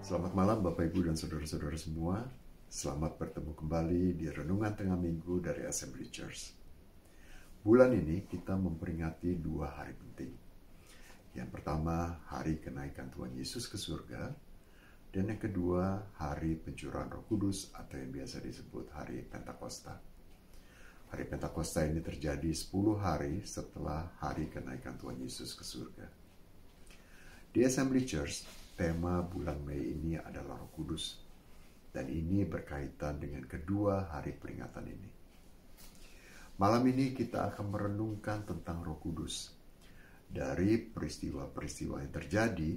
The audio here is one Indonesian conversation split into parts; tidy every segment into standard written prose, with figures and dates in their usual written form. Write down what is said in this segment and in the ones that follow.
Selamat malam Bapak Ibu dan Saudara-saudara semua. Selamat bertemu kembali di Renungan Tengah Minggu dari Assembly Church. Bulan ini kita memperingati 2 hari penting. Yang pertama, hari kenaikan Tuhan Yesus ke surga. Dan yang kedua, hari pencurahan Roh Kudus atau yang biasa disebut hari Pentakosta. Hari Pentakosta ini terjadi 10 hari setelah hari kenaikan Tuhan Yesus ke surga. Di Assembly Church, tema bulan Mei ini adalah Roh Kudus. Dan ini berkaitan dengan kedua hari peringatan ini. Malam ini kita akan merenungkan tentang Roh Kudus. Dari peristiwa-peristiwa yang terjadi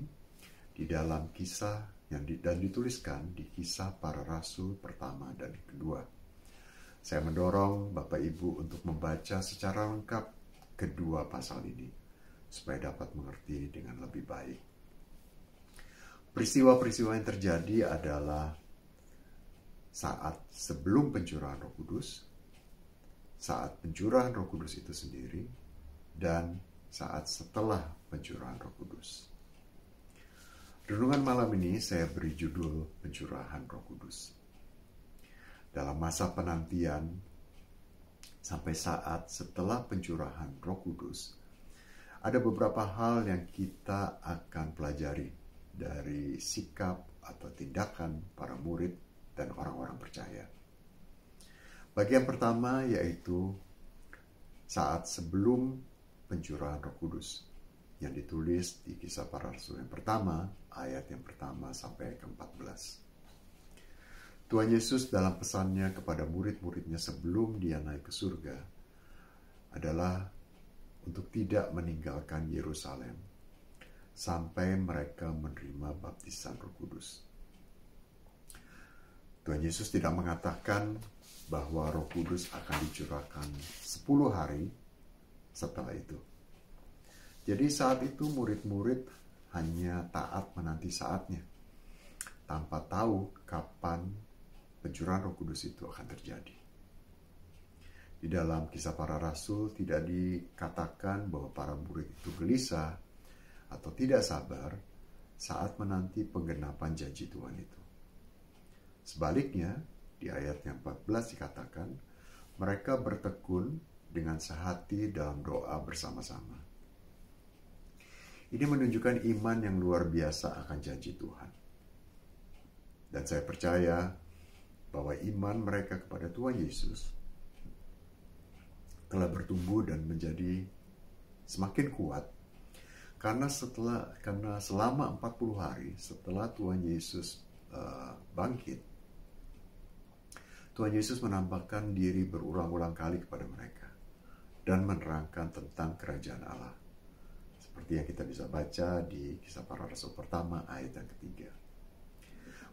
di dalam kisah dan dituliskan di Kisah Para Rasul pertama dan kedua. Saya mendorong Bapak Ibu untuk membaca secara lengkap kedua pasal ini, supaya dapat mengerti dengan lebih baik. Peristiwa-peristiwa yang terjadi adalah saat sebelum pencurahan Roh Kudus, saat pencurahan Roh Kudus itu sendiri, dan saat setelah pencurahan Roh Kudus. Renungan malam ini saya beri judul Pencurahan Roh Kudus. Dalam masa penantian sampai saat setelah pencurahan Roh Kudus, ada beberapa hal yang kita akan pelajari dari sikap atau tindakan para murid dan orang-orang percaya. Bagian pertama yaitu saat sebelum pencurahan Roh Kudus yang ditulis di Kisah Para Rasul yang pertama, ayat yang pertama sampai ke-14. Tuhan Yesus dalam pesannya kepada murid-muridnya sebelum dia naik ke surga adalah untuk tidak meninggalkan Yerusalem sampai mereka menerima baptisan Roh Kudus. Tuhan Yesus tidak mengatakan bahwa Roh Kudus akan dicurahkan 10 hari setelah itu. Jadi saat itu murid-murid hanya taat menanti saatnya, tanpa tahu kapan pencurahan Roh Kudus itu akan terjadi. Di dalam Kisah Para Rasul tidak dikatakan bahwa para murid itu gelisah atau tidak sabar saat menanti penggenapan janji Tuhan itu. Sebaliknya, di ayat yang 14 dikatakan, mereka bertekun dengan sehati dalam doa bersama-sama. Ini menunjukkan iman yang luar biasa akan janji Tuhan. Dan saya percaya bahwa iman mereka kepada Tuhan Yesus telah bertumbuh dan menjadi semakin kuat karena selama 40 hari setelah Tuhan Yesus bangkit, Tuhan Yesus menampakkan diri berulang-ulang kali kepada mereka dan menerangkan tentang kerajaan Allah. Seperti yang kita bisa baca di Kisah Para Rasul pertama ayat yang ketiga.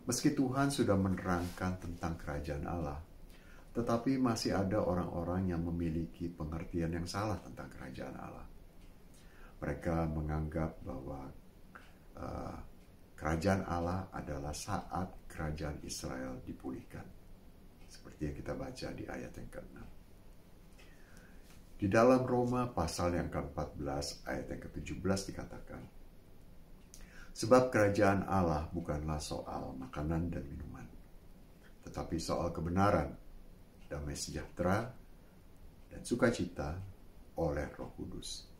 Meski Tuhan sudah menerangkan tentang kerajaan Allah, tetapi masih ada orang-orang yang memiliki pengertian yang salah tentang kerajaan Allah. Mereka menganggap bahwa kerajaan Allah adalah saat kerajaan Israel dipulihkan. Seperti yang kita baca di ayat yang ke-6. Di dalam Roma pasal yang ke-14 ayat yang ke-17 dikatakan, sebab kerajaan Allah bukanlah soal makanan dan minuman, tetapi soal kebenaran, damai sejahtera, dan sukacita oleh Roh Kudus.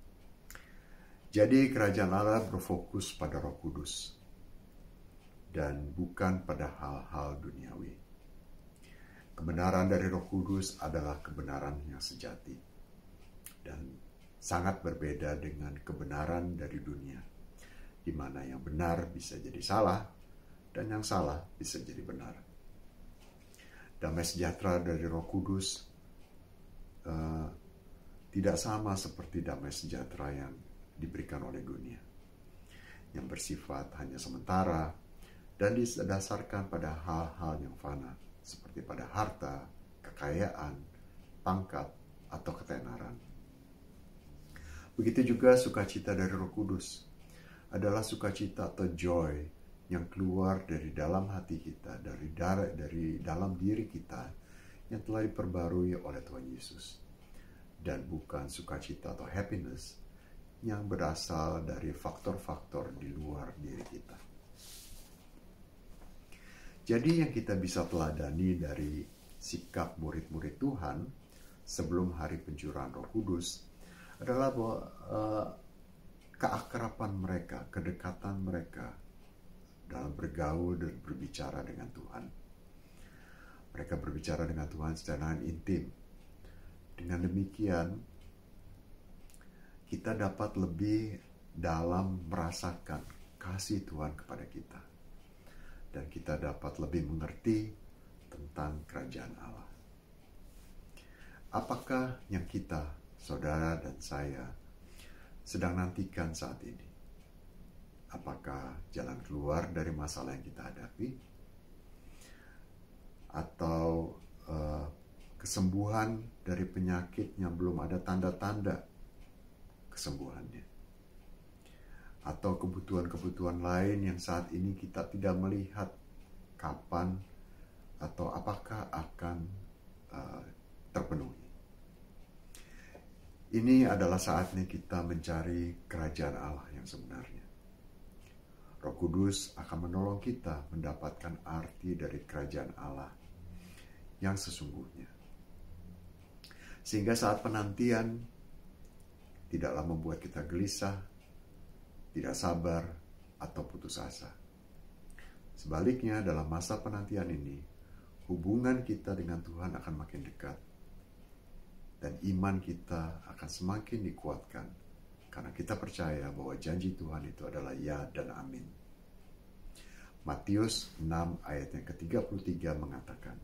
Jadi kerajaan Allah berfokus pada Roh Kudus dan bukan pada hal-hal duniawi. Kebenaran dari Roh Kudus adalah kebenaran yang sejati dan sangat berbeda dengan kebenaran dari dunia, di mana yang benar bisa jadi salah dan yang salah bisa jadi benar. Damai sejahtera dari Roh Kudus tidak sama seperti damai sejahtera yang diberikan oleh dunia, yang bersifat hanya sementara dan didasarkan pada hal-hal yang fana, seperti pada harta, kekayaan, pangkat, atau ketenaran. Begitu juga sukacita dari Roh Kudus adalah sukacita atau joy yang keluar dari dalam hati kita, dari dalam diri kita yang telah diperbarui oleh Tuhan Yesus, dan bukan sukacita atau happiness yang berasal dari faktor-faktor di luar diri kita. Jadi yang kita bisa teladani dari sikap murid-murid Tuhan sebelum hari pencurahan Roh Kudus adalah bahwa keakraban mereka, kedekatan mereka dalam bergaul dan berbicara dengan Tuhan. Mereka berbicara dengan Tuhan secara intim. Dengan demikian, kita dapat lebih dalam merasakan kasih Tuhan kepada kita. Dan kita dapat lebih mengerti tentang kerajaan Allah. Apakah yang kita, saudara dan saya, sedang nantikan saat ini? Apakah jalan keluar dari masalah yang kita hadapi? Atau kesembuhan dari penyakit yang belum ada tanda-tanda kesembuhannya? Atau kebutuhan-kebutuhan lain yang saat ini kita tidak melihat kapan atau apakah akan terpenuhi? Ini adalah saatnya kita mencari kerajaan Allah yang sebenarnya. Roh Kudus akan menolong kita mendapatkan arti dari kerajaan Allah yang sesungguhnya. Sehingga saat penantian tidaklah membuat kita gelisah, tidak sabar, atau putus asa. Sebaliknya, dalam masa penantian ini, hubungan kita dengan Tuhan akan makin dekat. Dan iman kita akan semakin dikuatkan. Karena kita percaya bahwa janji Tuhan itu adalah ya dan amin. Matius 6 ayat yang ke-33 mengatakan,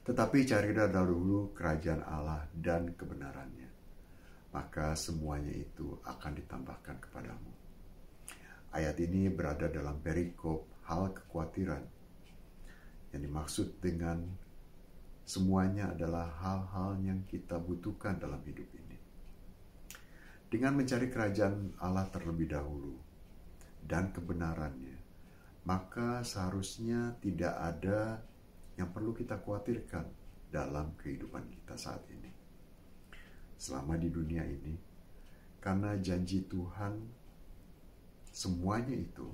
"Tetapi carilah dahulu kerajaan Allah dan kebenarannya, maka semuanya itu akan ditambahkan kepadamu." Ayat ini berada dalam perikop hal kekhawatiran. Yang dimaksud dengan semuanya adalah hal-hal yang kita butuhkan dalam hidup ini. Dengan mencari kerajaan Allah terlebih dahulu dan kebenarannya, maka seharusnya tidak ada yang perlu kita khawatirkan dalam kehidupan kita saat ini. Selama di dunia ini, karena janji Tuhan, semuanya itu,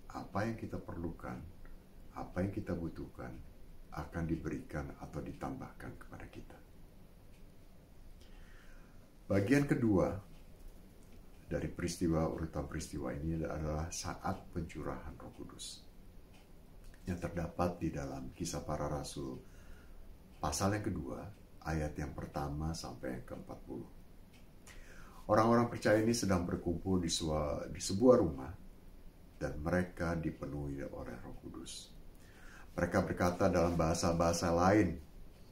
apa yang kita perlukan, apa yang kita butuhkan, akan diberikan atau ditambahkan kepada kita. Bagian kedua dari urutan peristiwa ini adalah saat pencurahan Roh Kudus, yang terdapat di dalam Kisah Para Rasul pasal yang kedua, ayat yang pertama sampai yang ke-40. Orang-orang percaya ini sedang berkumpul di sebuah rumah, dan mereka dipenuhi oleh Roh Kudus. Mereka berkata dalam bahasa-bahasa lain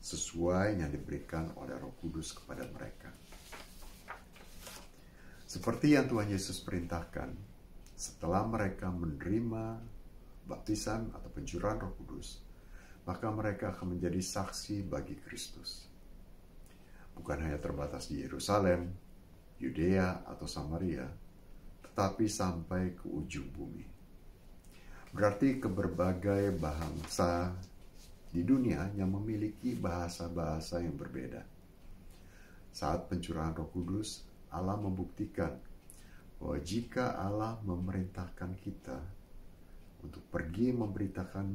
sesuai yang diberikan oleh Roh Kudus kepada mereka. Seperti yang Tuhan Yesus perintahkan, setelah mereka menerima baptisan atau pencurahan Roh Kudus, maka mereka akan menjadi saksi bagi Kristus. Bukan hanya terbatas di Yerusalem, Yudea atau Samaria, tetapi sampai ke ujung bumi. Berarti ke berbagai bangsa di dunia yang memiliki bahasa-bahasa yang berbeda. Saat pencurahan Roh Kudus, Allah membuktikan bahwa jika Allah memerintahkan kita untuk pergi memberitakan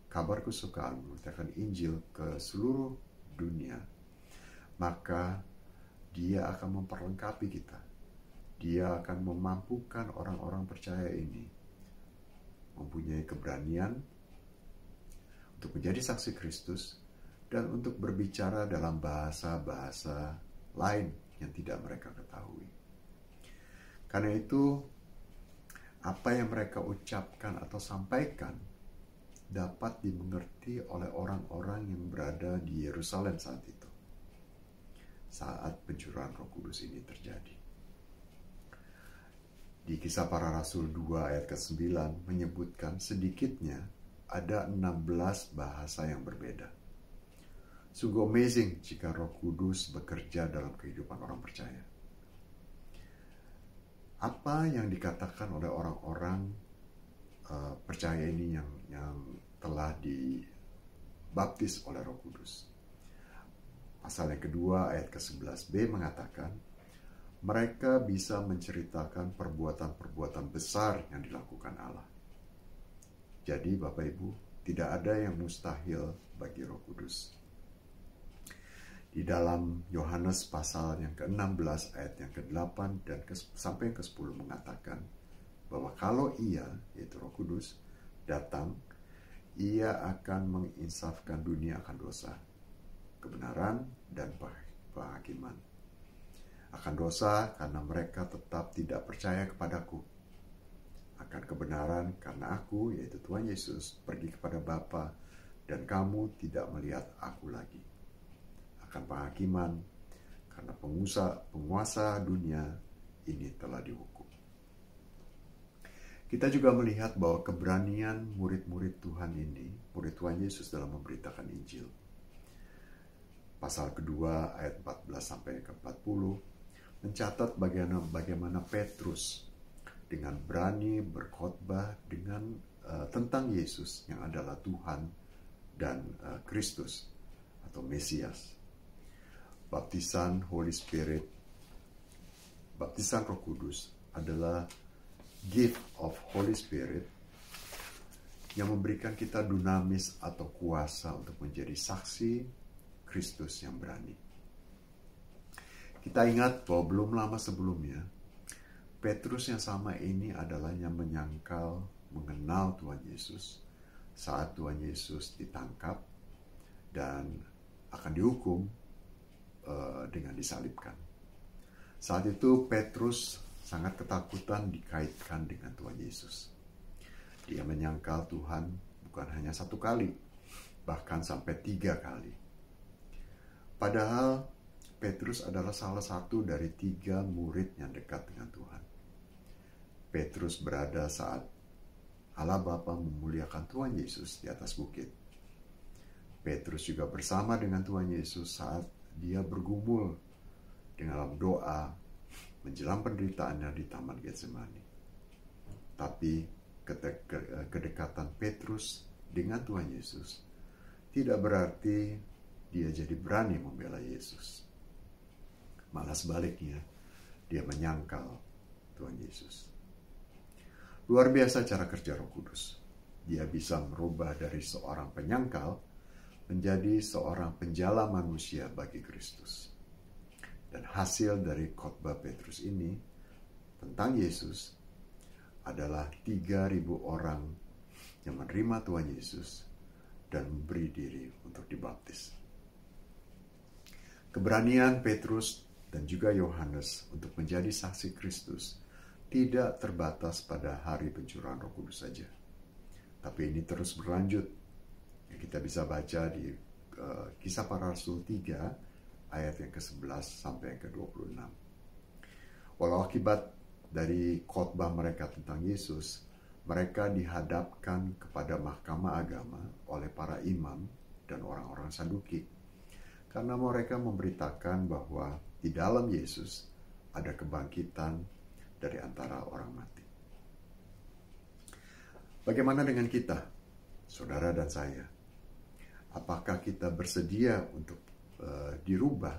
kabar kesukaan, memberitakan Injil ke seluruh dunia, maka Dia akan memperlengkapi kita. Dia akan memampukan orang-orang percaya ini mempunyai keberanian untuk menjadi saksi Kristus dan untuk berbicara dalam bahasa-bahasa lain yang tidak mereka ketahui. Karena itu, apa yang mereka ucapkan atau sampaikan dapat dimengerti oleh orang-orang yang berada di Yerusalem saat itu, saat pencurahan Roh Kudus ini terjadi. Di Kisah Para Rasul 2 ayat ke-9 menyebutkan sedikitnya ada 16 bahasa yang berbeda. Sungguh amazing jika Roh Kudus bekerja dalam kehidupan orang percaya. Apa yang dikatakan oleh orang-orang percaya ini yang telah dibaptis oleh Roh Kudus? Pasal yang kedua ayat ke-11b mengatakan, mereka bisa menceritakan perbuatan-perbuatan besar yang dilakukan Allah. Jadi Bapak Ibu, tidak ada yang mustahil bagi Roh Kudus. Di dalam Yohanes pasal yang ke-16 ayat yang ke-8 dan sampai yang ke-10 mengatakan bahwa kalau Ia, yaitu Roh Kudus, datang, Ia akan menginsafkan dunia akan dosa, kebenaran, dan penghakiman. Akan dosa karena mereka tetap tidak percaya kepadaku. Akan kebenaran karena aku, yaitu Tuhan Yesus, pergi kepada Bapa dan kamu tidak melihat aku lagi. Akan penghakiman karena penguasa dunia ini telah dihukum. Kita juga melihat bahwa keberanian murid-murid Tuhan ini, murid Tuhan Yesus dalam memberitakan Injil. Pasal kedua ayat 14 sampai ke 40 mencatat bagaimana Petrus dengan berani berkhotbah tentang Yesus yang adalah Tuhan dan Kristus atau Mesias. Baptisan Holy Spirit, baptisan Roh Kudus adalah gift of Holy Spirit yang memberikan kita dunamis atau kuasa untuk menjadi saksi Kristus yang berani. Kita ingat bahwa belum lama sebelumnya Petrus yang sama ini adalah yang mengenal Tuhan Yesus saat Tuhan Yesus ditangkap dan akan dihukum dengan disalibkan. Saat itu Petrus sangat ketakutan dikaitkan dengan Tuhan Yesus. Dia menyangkal Tuhan bukan hanya satu kali, bahkan sampai 3 kali. Padahal Petrus adalah salah satu dari 3 murid yang dekat dengan Tuhan. Petrus berada saat Allah Bapa memuliakan Tuhan Yesus di atas bukit. Petrus juga bersama dengan Tuhan Yesus saat dia bergumul dalam doa menjelang penderitaannya di Taman Getsemani. Tapi kedekatan Petrus dengan Tuhan Yesus tidak berarti dia jadi berani membela Yesus. Malah sebaliknya, dia menyangkal Tuhan Yesus. Luar biasa cara kerja Roh Kudus. Dia bisa merubah dari seorang penyangkal menjadi seorang penjala manusia bagi Kristus. Dan hasil dari khotbah Petrus ini tentang Yesus adalah 3.000 orang yang menerima Tuhan Yesus dan memberi diri untuk dibaptis. Keberanian Petrus dan juga Yohanes untuk menjadi saksi Kristus tidak terbatas pada hari pencurahan Roh Kudus saja. Tapi ini terus berlanjut. Kita bisa baca di Kisah Para Rasul 3 ayat yang ke-11 sampai yang ke-26. Walau akibat dari khotbah mereka tentang Yesus, mereka dihadapkan kepada mahkamah agama oleh para imam dan orang-orang Saduki. Karena mereka memberitakan bahwa di dalam Yesus ada kebangkitan dari antara orang mati. Bagaimana dengan kita, saudara dan saya? Apakah kita bersedia untuk dirubah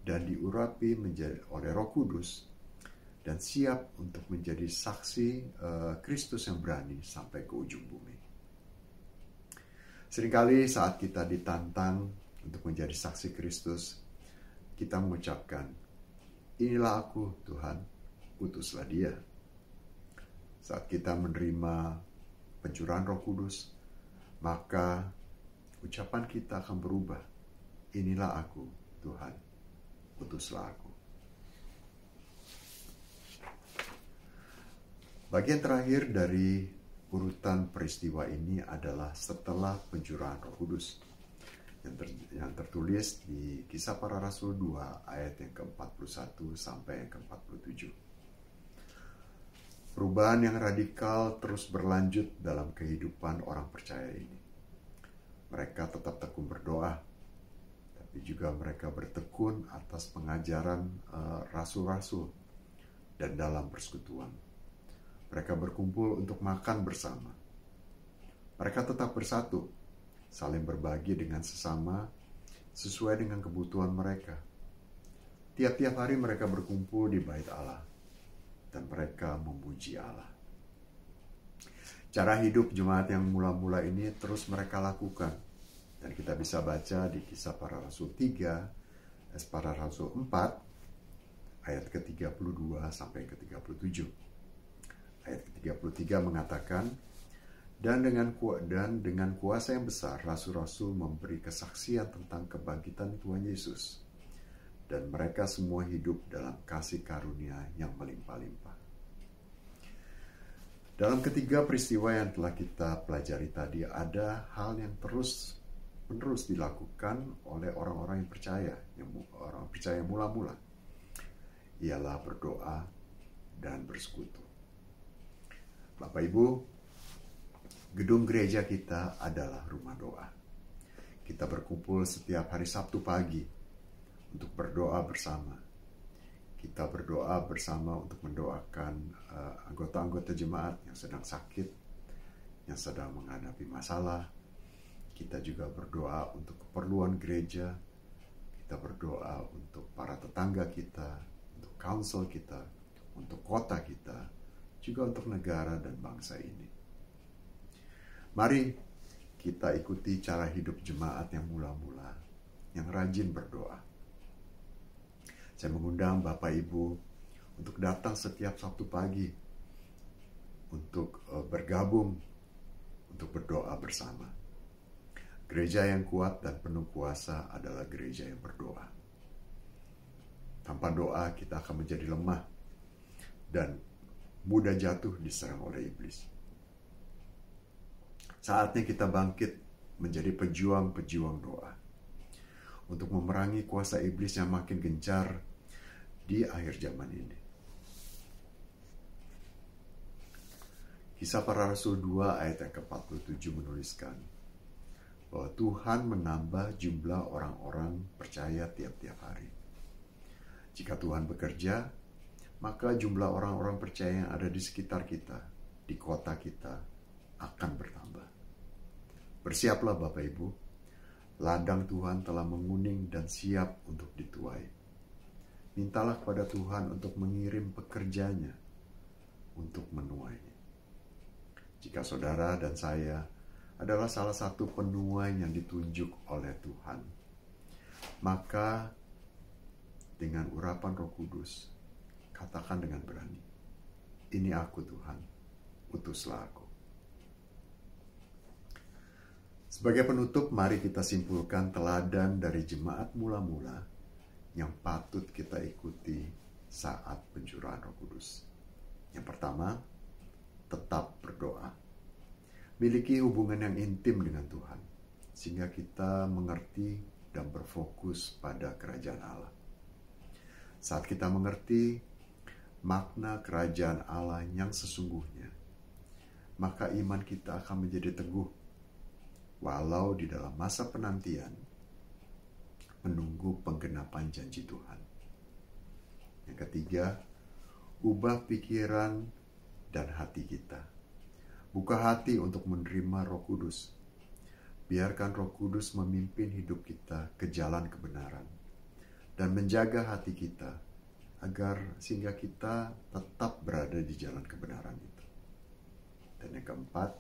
dan diurapi oleh Roh Kudus dan siap untuk menjadi saksi Kristus yang berani sampai ke ujung bumi? Seringkali saat kita ditantang untuk menjadi saksi Kristus, kita mengucapkan, "Inilah aku, Tuhan, utuslah dia." Saat kita menerima pencurahan Roh Kudus, maka ucapan kita akan berubah. "Inilah aku, Tuhan, utuslah aku." Bagian terakhir dari urutan peristiwa ini adalah setelah pencurahan Roh Kudus yang tertulis di Kisah Para Rasul 2 ayat yang ke-41 sampai yang ke-47. Perubahan yang radikal terus berlanjut dalam kehidupan orang percaya ini. Mereka tetap tekun berdoa, tapi juga mereka bertekun atas pengajaran rasul-rasul dan dalam persekutuan. Mereka berkumpul untuk makan bersama. Mereka tetap bersatu, saling berbagi dengan sesama sesuai dengan kebutuhan mereka. Tiap-tiap hari mereka berkumpul di bait Allah dan mereka memuji Allah. Cara hidup jemaat yang mula-mula ini terus mereka lakukan. Dan kita bisa baca di Kisah Para Rasul 3, Para Rasul 4, ayat ke-32 sampai ke-37. Ayat ke-33 mengatakan, dan dengan kuasa yang besar, rasul-rasul memberi kesaksian tentang kebangkitan Tuhan Yesus. Dan mereka semua hidup dalam kasih karunia yang melimpah-limpah. Dalam ketiga peristiwa yang telah kita pelajari tadi, ada hal yang terus-menerus dilakukan oleh orang-orang yang percaya, orang percaya mula-mula. Ialah berdoa dan bersekutu. Bapak Ibu, gedung gereja kita adalah rumah doa. Kita berkumpul setiap hari Sabtu pagi untuk berdoa bersama. Kita berdoa bersama untuk mendoakan anggota-anggota jemaat yang sedang sakit, yang sedang menghadapi masalah. Kita juga berdoa untuk keperluan gereja. Kita berdoa untuk para tetangga kita, untuk council kita, untuk kota kita, juga untuk negara dan bangsa ini. Mari kita ikuti cara hidup jemaat yang mula-mula, yang rajin berdoa. Saya mengundang Bapak Ibu untuk datang setiap Sabtu pagi untuk bergabung, untuk berdoa bersama. Gereja yang kuat dan penuh kuasa adalah gereja yang berdoa. Tanpa doa kita akan menjadi lemah dan mudah jatuh diserang oleh iblis. Saatnya kita bangkit menjadi pejuang-pejuang doa untuk memerangi kuasa iblis yang makin gencar di akhir zaman ini. Kisah Para Rasul 2 ayat yang ke-47 menuliskan bahwa Tuhan menambah jumlah orang-orang percaya tiap-tiap hari. Jika Tuhan bekerja, maka jumlah orang-orang percaya yang ada di sekitar kita, di kota kita, akan bertambah. Bersiaplah Bapak Ibu, ladang Tuhan telah menguning dan siap untuk dituai. Mintalah kepada Tuhan untuk mengirim pekerjanya untuk menuainya. Jika saudara dan saya adalah salah satu penuai yang ditunjuk oleh Tuhan, maka dengan urapan Roh Kudus, katakan dengan berani, ini aku Tuhan, utuslah aku. Sebagai penutup, mari kita simpulkan teladan dari jemaat mula-mula yang patut kita ikuti saat pencurahan Roh Kudus. Yang pertama, tetap berdoa. Miliki hubungan yang intim dengan Tuhan, sehingga kita mengerti dan berfokus pada kerajaan Allah. Saat kita mengerti makna kerajaan Allah yang sesungguhnya, maka iman kita akan menjadi teguh, walau di dalam masa penantian menunggu penggenapan janji Tuhan. Yang ketiga, ubah pikiran dan hati kita. Buka hati untuk menerima Roh Kudus. Biarkan Roh Kudus memimpin hidup kita ke jalan kebenaran dan menjaga hati kita agar sehingga kita tetap berada di jalan kebenaran itu. Dan yang keempat,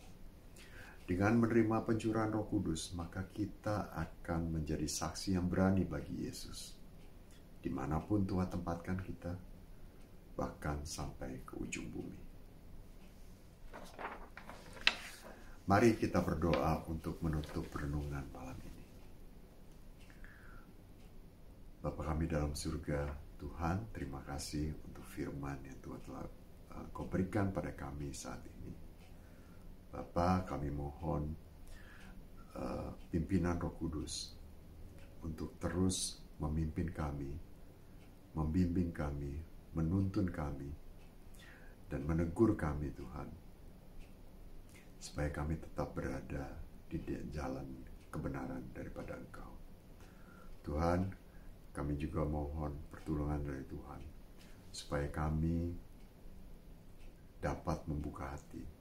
dengan menerima pencurahan Roh Kudus, maka kita akan menjadi saksi yang berani bagi Yesus. Dimanapun Tuhan tempatkan kita, bahkan sampai ke ujung bumi. Mari kita berdoa untuk menutup renungan malam ini. Bapa kami dalam surga, Tuhan, terima kasih untuk firman yang Tuhan telah Kau berikan pada kami saat ini. Bapa, kami mohon pimpinan Roh Kudus untuk terus memimpin kami, membimbing kami, menuntun kami, dan menegur kami, Tuhan, supaya kami tetap berada di jalan kebenaran daripada Engkau. Tuhan, kami juga mohon pertolongan dari Tuhan, supaya kami dapat membuka hati.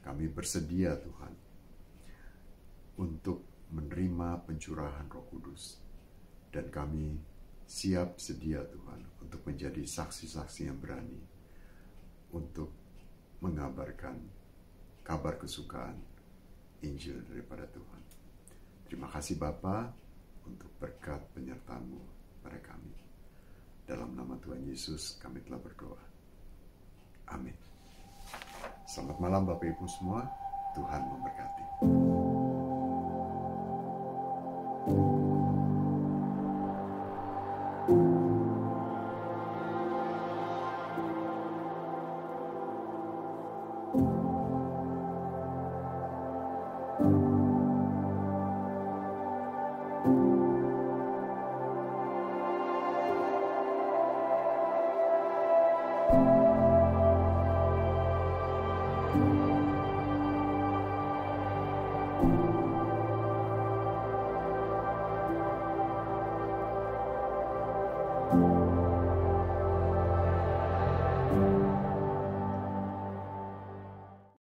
Kami bersedia, Tuhan, untuk menerima pencurahan Roh Kudus. Dan kami siap sedia, Tuhan, untuk menjadi saksi-saksi yang berani untuk mengabarkan kabar kesukaan Injil daripada Tuhan. Terima kasih Bapa untuk berkat penyertaan-Mu pada kami. Dalam nama Tuhan Yesus kami telah berdoa. Amin. Selamat malam Bapak Ibu semua. Tuhan memberkati.